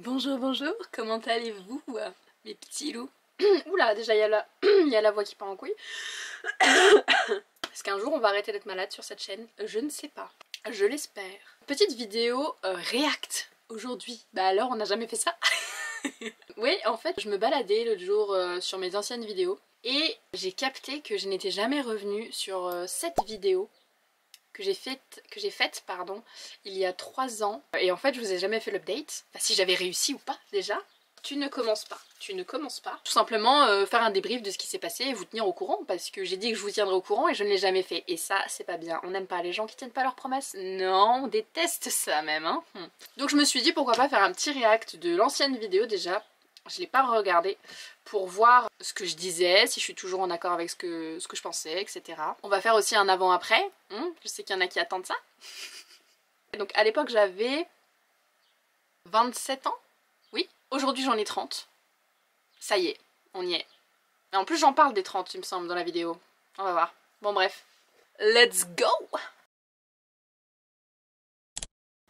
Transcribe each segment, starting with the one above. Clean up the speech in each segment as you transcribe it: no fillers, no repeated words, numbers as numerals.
Bonjour, bonjour, comment allez-vous mes petits loups? Oula, déjà il y a la voix qui part en couille. Est-ce qu'un jour on va arrêter d'être malade sur cette chaîne? Je ne sais pas, je l'espère. Petite vidéo react aujourd'hui. Bah alors on n'a jamais fait ça. Oui, en fait je me baladais l'autre jour sur mes anciennes vidéos et j'ai capté que je n'étais jamais revenue sur cette vidéo que j'ai faite pardon, il y a 3 ans. Et en fait je vous ai jamais fait l'update, enfin, si j'avais réussi ou pas déjà. Tu ne commences pas. Tout simplement faire un débrief de ce qui s'est passé et vous tenir au courant, parce que j'ai dit que je vous tiendrais au courant et je ne l'ai jamais fait. Et ça c'est pas bien, on n'aime pas les gens qui tiennent pas leurs promesses. Non, on déteste ça même hein. Donc je me suis dit pourquoi pas faire un petit react de l'ancienne vidéo déjà. Je l'ai pas regardé pour voir ce que je disais, si je suis toujours en accord avec ce que je pensais, etc. On va faire aussi un avant-après. Je sais qu'il y en a qui attendent ça. Donc à l'époque j'avais 27 ans. Oui. Aujourd'hui j'en ai 30. Ça y est, on y est. Et en plus j'en parle des 30 il me semble dans la vidéo. On va voir. Bon bref. Let's go!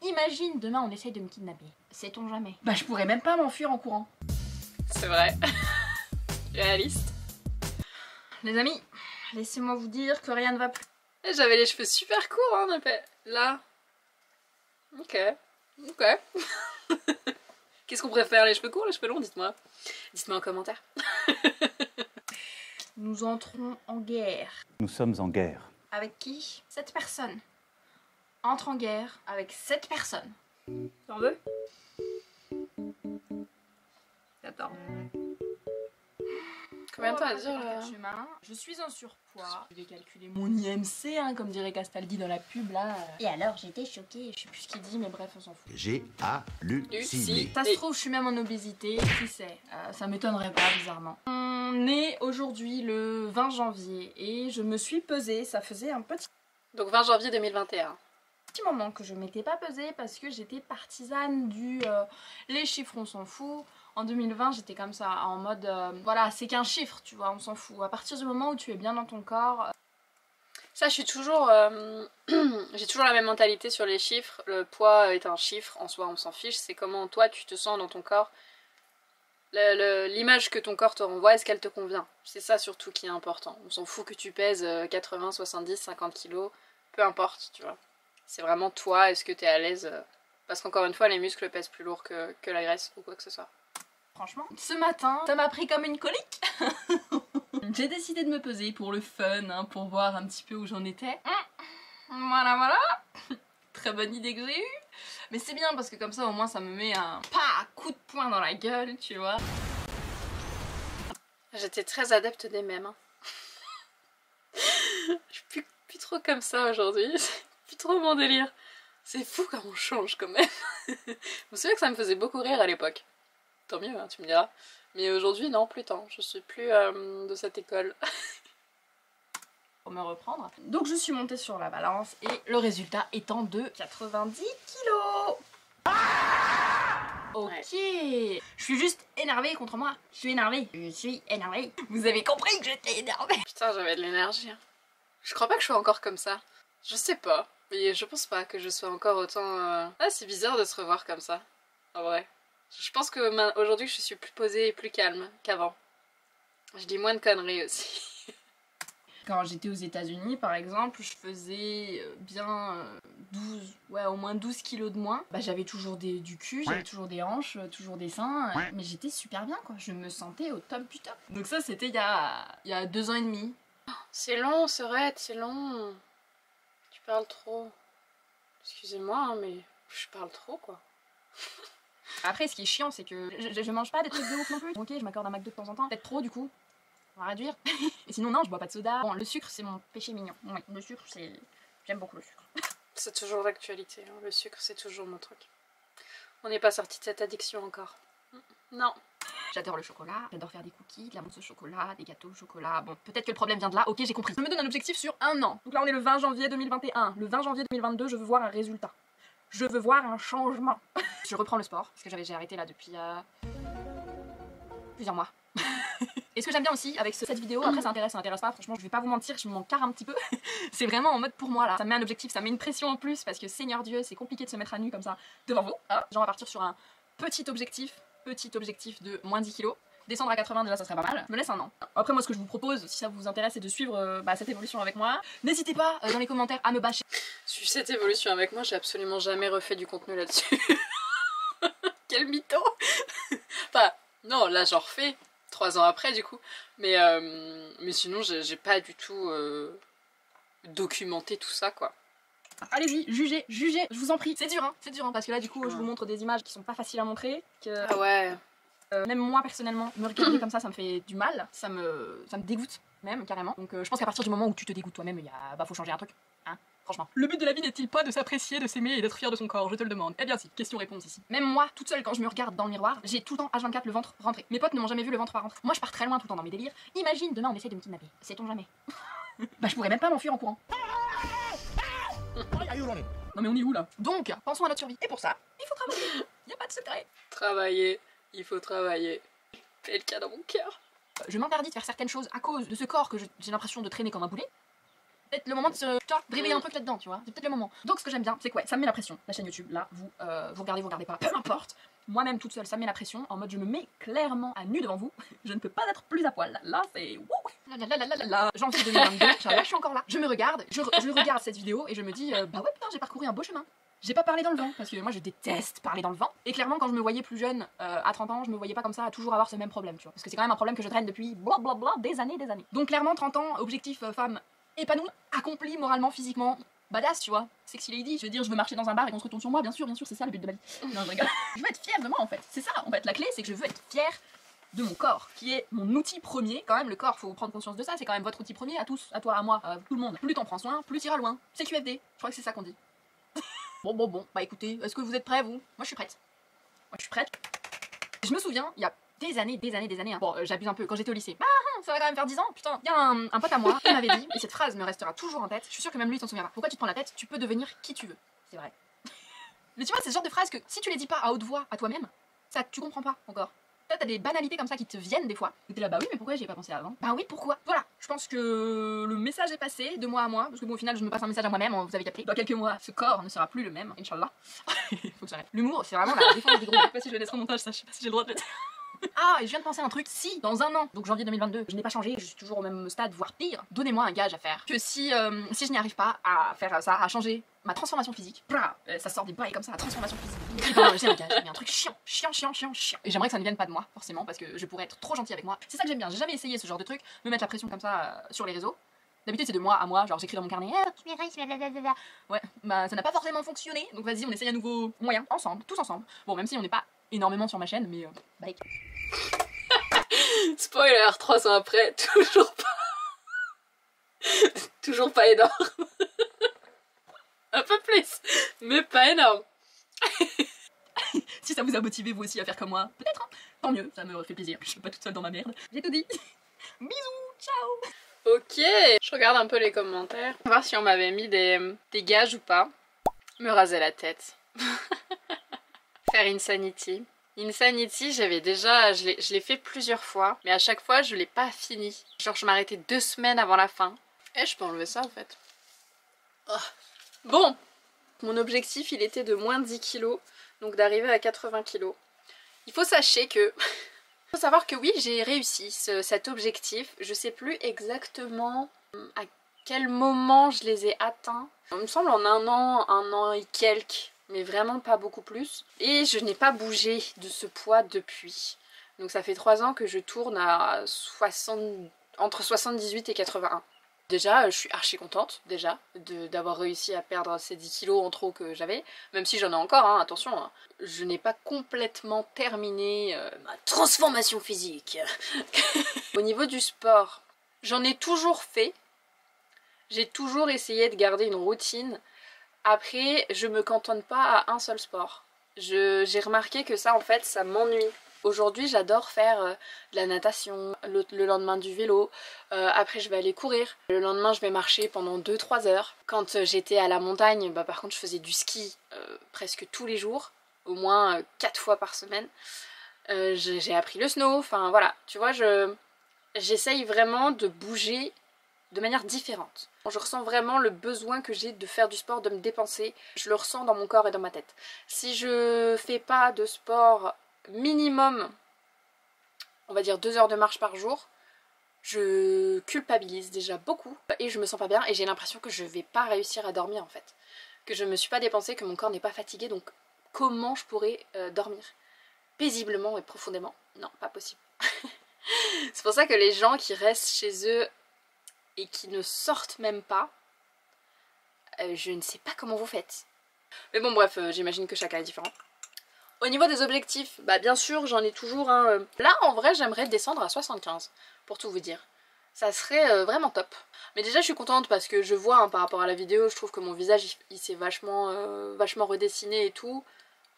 Imagine demain on essaye de me kidnapper. Sait-on jamais? Bah je pourrais même pas m'enfuir en courant. C'est vrai. Réaliste. Les amis, laissez-moi vous dire que rien ne va plus. J'avais les cheveux super courts hein, là. Ok. Qu'est-ce qu'on préfère, les cheveux courts ou les cheveux longs, dites-moi. Dites-moi en commentaire. Nous entrons en guerre. Nous sommes en guerre. Avec qui? 7 personnes. Entre en guerre avec 7 personnes. T'en veux? Attends. Combien de temps à dire là? Je suis en surpoids. Je vais calculer mon IMC, hein, comme dirait Castaldi dans la pub là. Et alors j'étais choquée, je sais plus ce qu'il dit, mais bref, on s'en fout. J'ai halluciné. Ça se trouve, je suis même en obésité, qui sait? Ça m'étonnerait pas, bizarrement. On est aujourd'hui le 20 janvier et je me suis pesée, ça faisait un petit Donc 20 janvier 2021. moment que je m'étais pas pesée parce que j'étais partisane du les chiffres on s'en fout. En 2020 j'étais comme ça en mode voilà c'est qu'un chiffre tu vois, on s'en fout. À partir du moment où tu es bien dans ton corps. Ça je suis toujours j'ai toujours la même mentalité sur les chiffres. Le poids est un chiffre, en soi on s'en fiche. C'est comment toi tu te sens dans ton corps. L'image que ton corps te renvoie, est-ce qu'elle te convient? C'est ça surtout qui est important. On s'en fout que tu pèses 80, 70, 50 kilos. Peu importe tu vois. C'est vraiment toi, est-ce que t'es à l'aise? Parce qu'encore une fois, les muscles pèsent plus lourd que la graisse ou quoi que ce soit. Franchement, ce matin, ça m'a pris comme une colique. J'ai décidé de me peser pour le fun, hein, pour voir un petit peu où j'en étais. Voilà. Très bonne idée que j'ai eue. Mais c'est bien parce que comme ça, au moins, ça me met un coup de poing dans la gueule, tu vois. J'étais très adepte des mèmes. Hein. Je suis plus trop comme ça aujourd'hui. Plus trop mon délire. C'est fou comme on change quand même. Je me souviens que ça me faisait beaucoup rire à l'époque. Tant mieux, hein, tu me diras. Mais aujourd'hui, non, plus tant. Je suis plus de cette école. Pour me reprendre. Donc je suis montée sur la balance et le résultat étant de 90 kilos. Ok. Ouais. Je suis juste énervée contre moi. Je suis énervée. Vous avez compris que j'étais énervée. Putain, j'avais de l'énergie. Hein. Je crois pas que je sois encore comme ça. Je sais pas. Mais je pense pas que je sois encore autant... Ah, c'est bizarre de se revoir comme ça. En vrai. Je pense que aujourd'hui, je suis plus posée et plus calme qu'avant. Je dis moins de conneries aussi. Quand j'étais aux États-Unis, par exemple, je faisais bien 12, ouais, au moins 12 kilos de moins. Bah, j'avais toujours du cul, j'avais toujours des hanches, toujours des seins. Mais j'étais super bien, quoi. Je me sentais au top du top. Donc ça, c'était il y a 2 ans et demi. C'est long, Sorette, c'est long. Tu parles trop. Excusez-moi, hein, mais je parle trop, quoi. Après, ce qui est chiant, c'est que je mange pas des trucs de ouf non plus. Ok, je m'accorde un McDo de temps en temps. Peut-être trop, du coup. On va réduire. Et sinon, non, je bois pas de soda. Bon, le sucre, c'est mon péché mignon. Oui, le sucre, c'est... J'aime beaucoup le sucre. C'est toujours l'actualité. Hein. Le sucre, c'est toujours mon truc. On n'est pas sorti de cette addiction encore. Non. J'adore le chocolat, j'adore faire des cookies, de la mousse au chocolat, des gâteaux au chocolat. Bon, peut-être que le problème vient de là, ok, j'ai compris. Je me donne un objectif sur 1 an. Donc là, on est le 20 janvier 2021. Le 20 janvier 2022, je veux voir un résultat. Je veux voir un changement. Je reprends le sport, parce que j'ai arrêté là depuis plusieurs mois. Et ce que j'aime bien aussi avec cette vidéo, après ça intéresse pas, franchement je vais pas vous mentir, je m'en carre un petit peu. C'est vraiment en mode pour moi là, ça me met un objectif, ça me met une pression en plus, parce que Seigneur Dieu, c'est compliqué de se mettre à nu comme ça devant vous. Hein. Genre on va partir sur un Petit objectif de moins 10 kilos. Descendre à 80 déjà ça serait pas mal. Je me laisse un an. Après moi ce que je vous propose, si ça vous intéresse, c'est de suivre cette évolution avec moi. N'hésitez pas dans les commentaires à me bâcher. Suivre cette évolution avec moi, j'ai absolument jamais refait du contenu là-dessus. Quel mytho. Enfin, non, là j'en refais 3 ans après du coup. Mais sinon j'ai pas du tout documenté tout ça quoi. Allez-y, jugez, je vous en prie. C'est dur hein, parce que là du coup je vous montre des images qui sont pas faciles à montrer. Ah ouais. Même moi personnellement, me regarder comme ça me fait du mal, ça me dégoûte même carrément. Donc je pense qu'à partir du moment où tu te dégoûtes toi-même, faut changer un truc, hein, franchement. Le but de la vie n'est-il pas de s'apprécier, de s'aimer et d'être fier de son corps, je te le demande. Eh bien si, question-réponse ici. Même moi, toute seule quand je me regarde dans le miroir, j'ai tout le temps H24 le ventre rentré. Mes potes ne m'ont jamais vu le ventre pas rentré. Moi je pars très loin tout le temps dans mes délires. Imagine demain on essaie de me kidnapper, sait-on jamais. Bah je pourrais même pas m'enfuir en courant. Non mais on est où là? Donc, pensons à notre survie. Et pour ça, il faut travailler. Y a pas de secret. Travailler. Il faut travailler. C'est le cas dans mon cœur. Je m'interdis de faire certaines choses à cause de ce corps que j'ai l'impression de traîner comme un boulet. Peut-être le moment de réveiller un truc là-dedans, tu vois. C'est peut-être le moment. Donc ce que j'aime bien, c'est que ouais, ça me met la pression. La chaîne YouTube, là, vous regardez pas, peu importe. Moi-même toute seule, ça me met la pression. En mode, je me mets clairement à nu devant vous. Je ne peux pas être plus à poil. Là, c'est janvier 2022. Là, je suis encore là. Je me regarde, je regarde cette vidéo et je me dis, bah ouais, putain, j'ai parcouru un beau chemin. J'ai pas parlé dans le vent, parce que moi je déteste parler dans le vent. Et clairement quand je me voyais plus jeune, à 30 ans, je me voyais pas comme ça à toujours avoir ce même problème, tu vois. Parce que c'est quand même un problème que je traîne depuis blablabla des années. Donc clairement 30 ans, objectif femme épanouie, accomplie moralement, physiquement, badass, tu vois. Sexy lady, je veux dire, je veux marcher dans un bar et qu'on se retourne sur moi, bien sûr, c'est ça le but de ma vie. Non, je rigole. Je veux être fière de moi en fait, c'est ça en fait. La clé c'est que je veux être fière de mon corps, qui est mon outil premier. Quand même, le corps, faut prendre conscience de ça, c'est quand même votre outil premier à tous, à toi, à moi, à tout le monde. Plus t'en prends soin, plus t'iras loin. C'est QFD, je crois que c'est ça qu'on dit. Bon, bah écoutez, est-ce que vous êtes prêts vous? Moi je suis prête. Je me souviens, il y a des années, hein. Bon, j'abuse un peu, quand j'étais au lycée. Ça va quand même faire 10 ans, putain. Il y a un pote à moi qui m'avait dit, et cette phrase me restera toujours en tête, je suis sûre que même lui s'en souviendra. Pourquoi tu te prends la tête? Tu peux devenir qui tu veux. C'est vrai. Mais tu vois, c'est ce genre de phrase que si tu les dis pas à haute voix à toi-même, ça tu comprends pas encore. T'as des banalités comme ça qui te viennent des fois. Et t'es là, bah oui, mais pourquoi j'y ai pas pensé avant? Bah oui, pourquoi? Voilà, je pense que le message est passé de moi à moi, parce que bon, au final, je me passe un message à moi-même, vous avez capté. Dans quelques mois, ce corps ne sera plus le même, Inch'Allah. Faut que j'arrête. L'humour, c'est vraiment la défense du gros. Je sais pas si je vais laisser au montage, ça, je sais pas si j'ai le droit de le dire. Ah, et je viens de penser à un truc. Si, dans un an, donc janvier 2022, je n'ai pas changé, je suis toujours au même stade, voire pire, donnez-moi un gage à faire. Que si je n'y arrive pas à faire ça, à changer ma transformation physique, ça sort des bails comme ça, la transformation physique. J'ai un gage, j'ai un truc chiant. Et j'aimerais que ça ne vienne pas de moi, forcément, parce que je pourrais être trop gentille avec moi. C'est ça que j'aime bien, j'ai jamais essayé ce genre de truc, me mettre la pression comme ça sur les réseaux. D'habitude c'est de moi à moi, genre j'écris dans mon carnet, ouais, bah ça n'a pas forcément fonctionné, donc vas-y on essaye un nouveau moyen, ensemble, tous ensemble. Bon, même si on n'est pas énormément sur ma chaîne, mais bye. Spoiler, 3 ans après, toujours pas énorme. Un peu plus, mais pas énorme. Si ça vous a motivé vous aussi à faire comme moi, peut-être, hein. Tant mieux, ça me fait plaisir, je suis pas toute seule dans ma merde. J'ai tout dit. Bisous, ciao. Ok, je regarde un peu les commentaires, voir si on m'avait mis des gages ou pas. Me raser la tête. Faire Insanity. Insanity, j'avais déjà, je l'ai fait plusieurs fois, mais à chaque fois je l'ai pas fini. Genre je m'arrêtais 2 semaines avant la fin. Et je peux enlever ça en fait. Oh. Bon, mon objectif il était de moins 10 kilos, donc d'arriver à 80 kilos. Il faut savoir que oui, j'ai réussi cet objectif. Je sais plus exactement à quel moment je les ai atteints. Il me semble en un an et quelques. Mais vraiment pas beaucoup plus. Et je n'ai pas bougé de ce poids depuis. Donc ça fait 3 ans que je tourne à entre 78 et 81. Déjà, je suis archi contente déjà d'avoir réussi à perdre ces 10 kilos en trop que j'avais. Même si j'en ai encore, hein, attention. Hein. Je n'ai pas complètement terminé ma transformation physique. Au niveau du sport, j'en ai toujours fait. J'ai toujours essayé de garder une routine. Après, je me cantonne pas à un seul sport. J'ai remarqué que ça, en fait, ça m'ennuie. Aujourd'hui, j'adore faire de la natation, le lendemain du vélo. Après, je vais aller courir. Le lendemain, je vais marcher pendant 2-3 heures. Quand j'étais à la montagne, bah, par contre, je faisais du ski presque tous les jours. Au moins 4 fois par semaine. J'ai appris le snow. Enfin, voilà. Tu vois, j'essaye vraiment de bouger de manière différente. Je ressens vraiment le besoin que j'ai de faire du sport, de me dépenser. Je le ressens dans mon corps et dans ma tête. Si je fais pas de sport minimum, on va dire 2 heures de marche par jour, je culpabilise déjà beaucoup et je me sens pas bien et j'ai l'impression que je vais pas réussir à dormir en fait. Que je me suis pas dépensée, que mon corps n'est pas fatigué, donc comment je pourrais dormir paisiblement et profondément? Non, pas possible. C'est pour ça que les gens qui restent chez eux et qui ne sortent même pas, je ne sais pas comment vous faites. Mais bon bref, j'imagine que chacun est différent. Au niveau des objectifs, bah bien sûr j'en ai toujours un. Là en vrai j'aimerais descendre à 75, pour tout vous dire. Ça serait vraiment top. Mais déjà je suis contente parce que je vois hein, par rapport à la vidéo, je trouve que mon visage il s'est vachement redessiné et tout.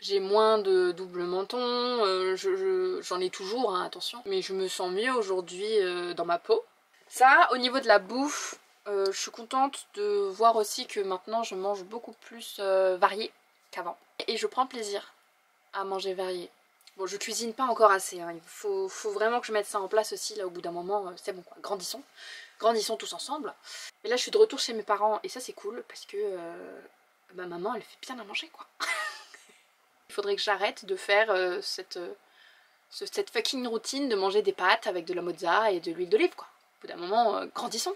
J'ai moins de double menton, j'en ai toujours, hein, attention. Mais je me sens mieux aujourd'hui dans ma peau. Ça, au niveau de la bouffe, je suis contente de voir aussi que maintenant je mange beaucoup plus varié qu'avant. Et je prends plaisir à manger varié. Bon, je cuisine pas encore assez, hein. Il faut vraiment que je mette ça en place aussi, là au bout d'un moment, c'est bon quoi, grandissons. Grandissons tous ensemble. Mais là je suis de retour chez mes parents et ça c'est cool parce que ma maman elle fait bien à manger quoi. Il faudrait que j'arrête de faire cette fucking routine de manger des pâtes avec de la mozza et de l'huile d'olive quoi. Au bout d'un moment, grandissons.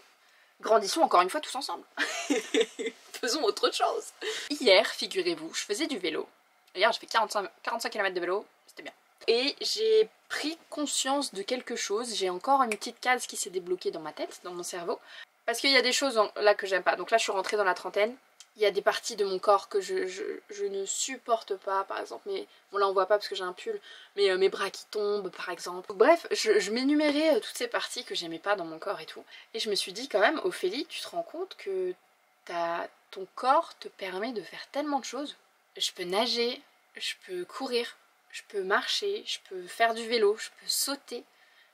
Grandissons encore une fois tous ensemble. Faisons autre chose. Hier, figurez-vous, je faisais du vélo. Hier j'ai fait 45 km de vélo, c'était bien. Et j'ai pris conscience de quelque chose, j'ai encore une petite case qui s'est débloquée dans ma tête, dans mon cerveau. Parce qu'il y a des choses là que j'aime pas. Donc là je suis rentrée dans la trentaine. Il y a des parties de mon corps que je ne supporte pas, par exemple, mais bon là on voit pas parce que j'ai un pull, mais mes bras qui tombent par exemple. Bref, je m'énumérais toutes ces parties que j'aimais pas dans mon corps et tout. Et je me suis dit quand même, Ophélie, tu te rends compte que ton corps te permet de faire tellement de choses. Je peux nager, je peux courir, je peux marcher, je peux faire du vélo, je peux sauter,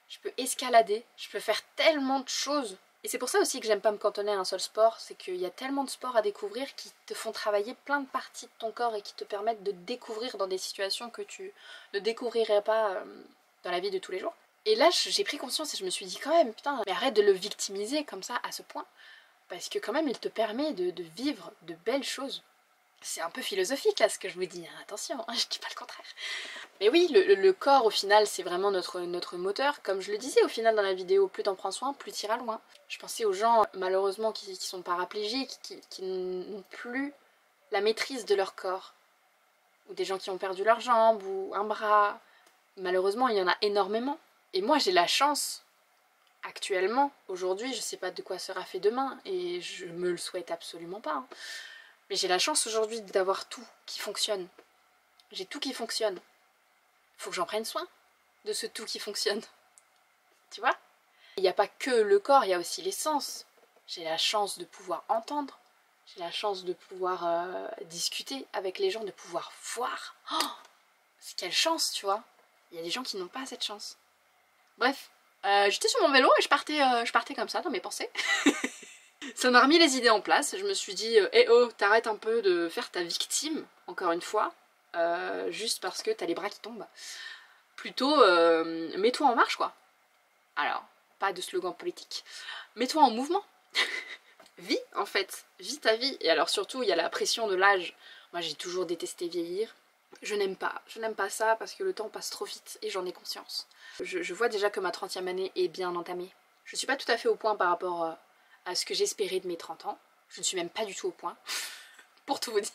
je peux escalader, je peux faire tellement de choses. Et c'est pour ça aussi que j'aime pas me cantonner à un seul sport, c'est qu'il y a tellement de sports à découvrir qui te font travailler plein de parties de ton corps et qui te permettent de découvrir dans des situations que tu ne découvrirais pas dans la vie de tous les jours. Et là j'ai pris conscience et je me suis dit quand même, putain, mais arrête de le victimiser comme ça à ce point, parce que quand même il te permet de vivre de belles choses. C'est un peu philosophique là ce que je vous dis, hein. Attention, je dis pas le contraire. Mais oui, le corps au final c'est vraiment notre moteur. Comme je le disais au final dans la vidéo, plus t'en prends soin, plus t'iras loin. Je pensais aux gens malheureusement qui sont paraplégiques, qui n'ont plus la maîtrise de leur corps. Ou des gens qui ont perdu leurs jambes ou un bras. Malheureusement il y en a énormément. Et moi j'ai la chance, actuellement, aujourd'hui, je sais pas de quoi sera fait demain et je me le souhaite absolument pas. Hein. Mais j'ai la chance aujourd'hui d'avoir tout qui fonctionne. J'ai tout qui fonctionne. Faut que j'en prenne soin de ce tout qui fonctionne. Tu vois? Il n'y a pas que le corps, il y a aussi les sens. J'ai la chance de pouvoir entendre. J'ai la chance de pouvoir discuter avec les gens, de pouvoir voir. Oh, quelle chance, tu vois? Il y a des gens qui n'ont pas cette chance. Bref, j'étais sur mon vélo et je partais comme ça dans mes pensées. Ça m'a remis les idées en place, je me suis dit eh oh, t'arrêtes un peu de faire ta victime, encore une fois, juste parce que t'as les bras qui tombent. Plutôt, mets-toi en marche quoi. Alors, pas de slogan politique, mets-toi en mouvement. Vis en fait, vis ta vie. Et alors surtout, il y a la pression de l'âge. Moi j'ai toujours détesté vieillir. Je n'aime pas ça parce que le temps passe trop vite et j'en ai conscience. Je vois déjà que ma 30e année est bien entamée. Je suis pas tout à fait au point par rapport à ce que j'espérais de mes 30 ans. Je ne suis même pas du tout au point, pour tout vous dire.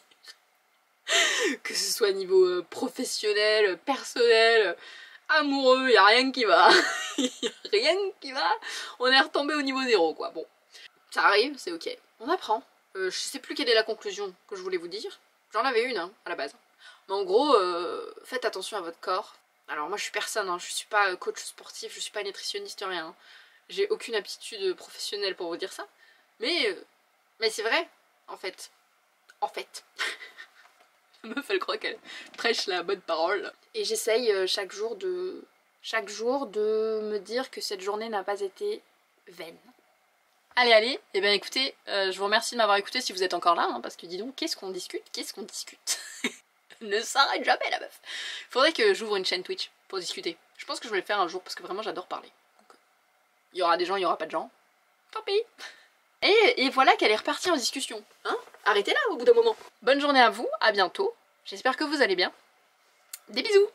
Que ce soit niveau professionnel, personnel, amoureux, y a rien qui va. Y a rien qui va. On est retombé au niveau 0 quoi. Bon, ça arrive, c'est ok. On apprend. Je sais plus quelle est la conclusion que je voulais vous dire. J'en avais une hein, à la base. Mais en gros, faites attention à votre corps. Alors moi je suis personne, hein. Je suis pas coach sportif, je suis pas nutritionniste, rien. Hein. J'ai aucune aptitude professionnelle pour vous dire ça. Mais c'est vrai, en fait. En fait. La meuf, elle croit qu'elle prêche la bonne parole. Et j'essaye chaque jour de me dire que cette journée n'a pas été vaine. Allez, et bien écoutez, je vous remercie de m'avoir écouté si vous êtes encore là, hein, parce que dis donc, qu'est-ce qu'on discute? Ne s'arrête jamais la meuf. Faudrait que j'ouvre une chaîne Twitch pour discuter. Je pense que je vais le faire un jour, parce que vraiment j'adore parler. Donc, il y aura des gens, il y aura pas de gens. tant pis. Et voilà qu'elle est repartie en discussion. Hein? Arrêtez là au bout d'un moment. Bonne journée à vous, à bientôt. J'espère que vous allez bien. Des bisous.